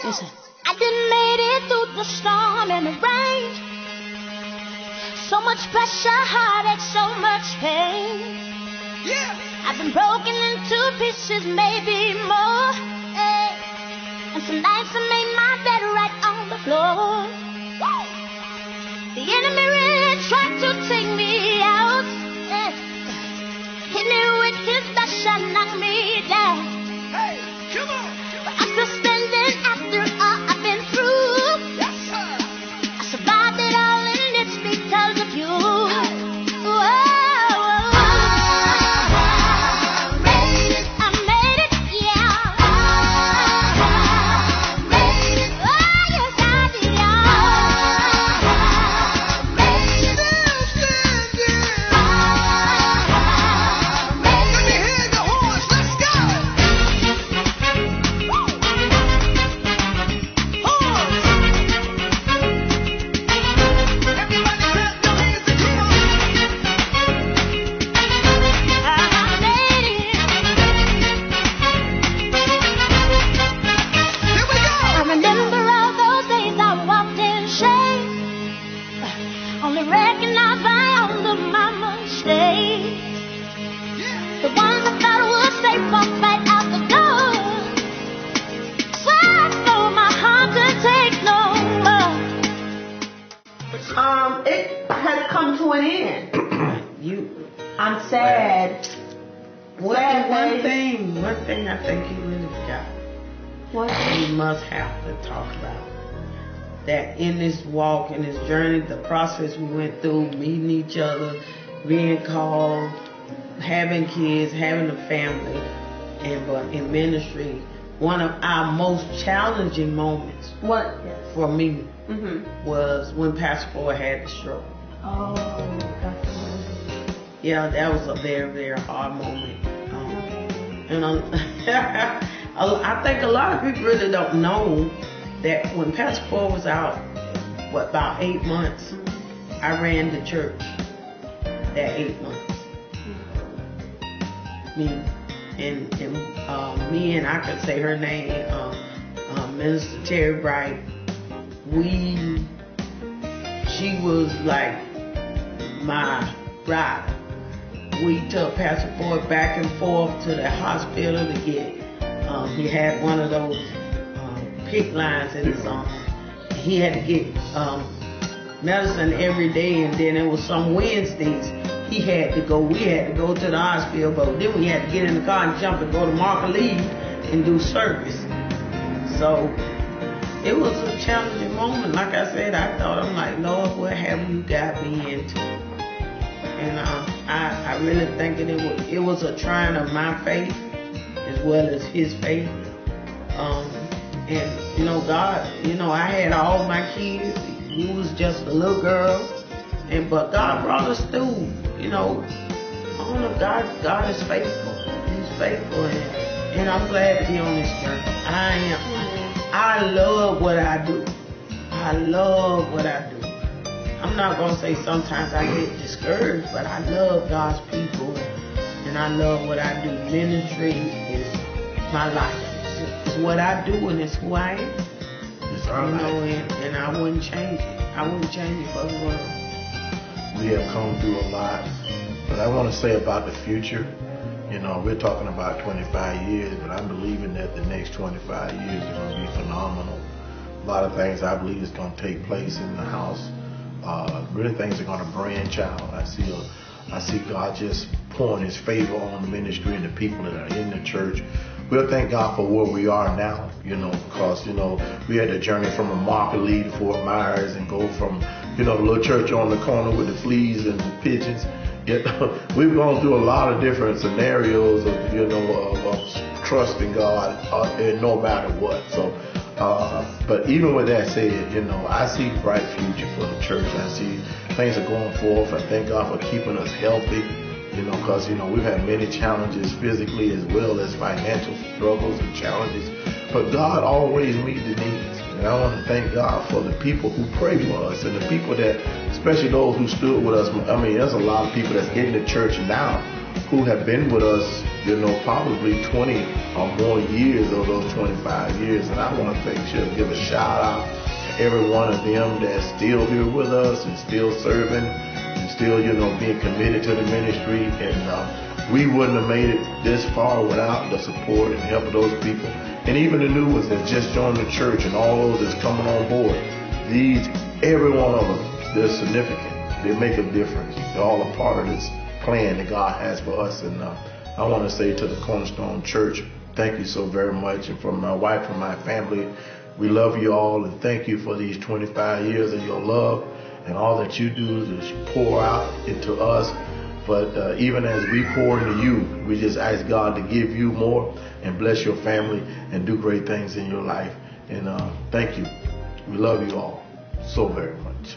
Listen. I done made it through the storm and the rain. So much pressure, heartache, so much pain. Yeah. I've been broken into pieces, maybe more. Hey. And some nights I made my bed right on the floor. Woo. The enemy really tried to take me out. Hey. Hit me with his best shot, knock me down. Hey, come on. But I'm still standing after all I've been through. Yes, sir. I survived it all and it's because of you. Hey. Whoa. It has come to an end. I'm sad. One thing I think you really got. We must have to talk about that in this walk, in this journey, the process we went through, meeting each other, being called, having kids, having a family, and in ministry. One of our most challenging moments for me was when Pastor Ford had the stroke. Oh, that's amazing. Yeah, that was a very, very hard moment. And I think a lot of people really don't know that when Pastor Ford was out, about 8 months, I ran the church that 8 months. Me and I can say her name, Minister Terry Bright. She was like my ride. We took Pastor Ford back and forth to the hospital to get, he had one of those PICC lines in his arm. He had to get medicine every day, and then it was some Wednesdays we had to go to the hospital, but then we had to get in the car and jump and go to Market Lee and do service. So it was a challenging moment. Like I said, I'm like, Lord, what have you got me into? And I really think it was a trying of my faith as well as his faith. And God, I had all my kids. We was just a little girl, but God brought us through. God is faithful. He's faithful, and I'm glad to be on this journey. I am. I love what I do. I'm not going to say sometimes I get discouraged, but I love God's people, and I love what I do. Ministry is my life. It's what I do, and it's who I am. And I wouldn't change it. I wouldn't change it for the world. We have come through a lot, but I want to say about the future. We're talking about 25 years, but I'm believing that the next 25 years are going to be phenomenal. A lot of things I believe is going to take place in the house. Really things are going to branch out. I see God just pouring his favor on the ministry and the people that are in the church. We'll thank God for where we are now, because, we had a journey from a Market Lee to Fort Myers and go from, the little church on the corner with the fleas and the pigeons. We've gone through a lot of different scenarios of trusting God no matter what. So, but even with that said, I see a bright future for the church. I see things are going forth. I thank God for keeping us healthy. Because, we've had many challenges physically as well as financial struggles and challenges. But God always meets the needs. And I want to thank God for the people who pray for us and the people that, especially those who stood with us. I mean, there's a lot of people that's in the church now who have been with us probably 20 or more years of those 25 years. And I want to give a shout out to every one of them that's still here with us and still serving and still, being committed to the ministry. And we wouldn't have made it this far without the support and help of those people. And even the new ones that just joined the church and all those that's coming on board. Every one of them, they're significant. They make a difference. They're all a part of this plan that God has for us. And I want to say to the Cornerstone Church, thank you so very much. And from my wife and my family, we love you all and thank you for these 25 years of your love and all that you do to pour out into us. But even as we pour into you, we just ask God to give you more and bless your family and do great things in your life. And thank you. We love you all so very much.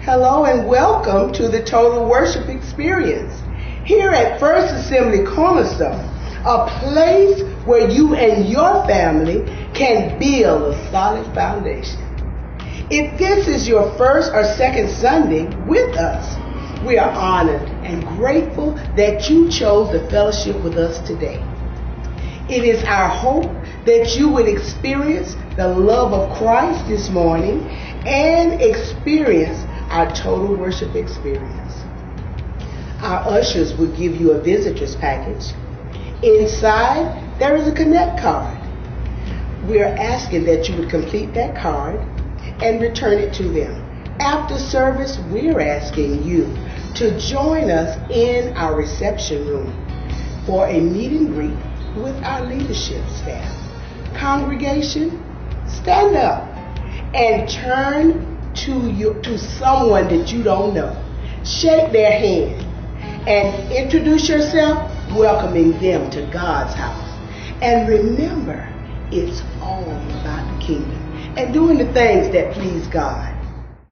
Hello and welcome to the Total Worship Experience here at First Assembly Cornerstone, a place where you and your family can build a solid foundation. If this is your first or second Sunday with us, we are honored and grateful that you chose to fellowship with us today. It is our hope that you would experience the love of Christ this morning and experience our total worship experience. Our ushers will give you a visitor's package. Inside, there is a Connect card. We are asking that you would complete that card and return it to them. After service, we're asking you to join us in our reception room for a meet and greet with our leadership staff. Congregation, stand up and turn to someone that you don't know. Shake their hand and introduce yourself, welcoming them to God's house. And remember, it's all about the kingdom and doing the things that please God.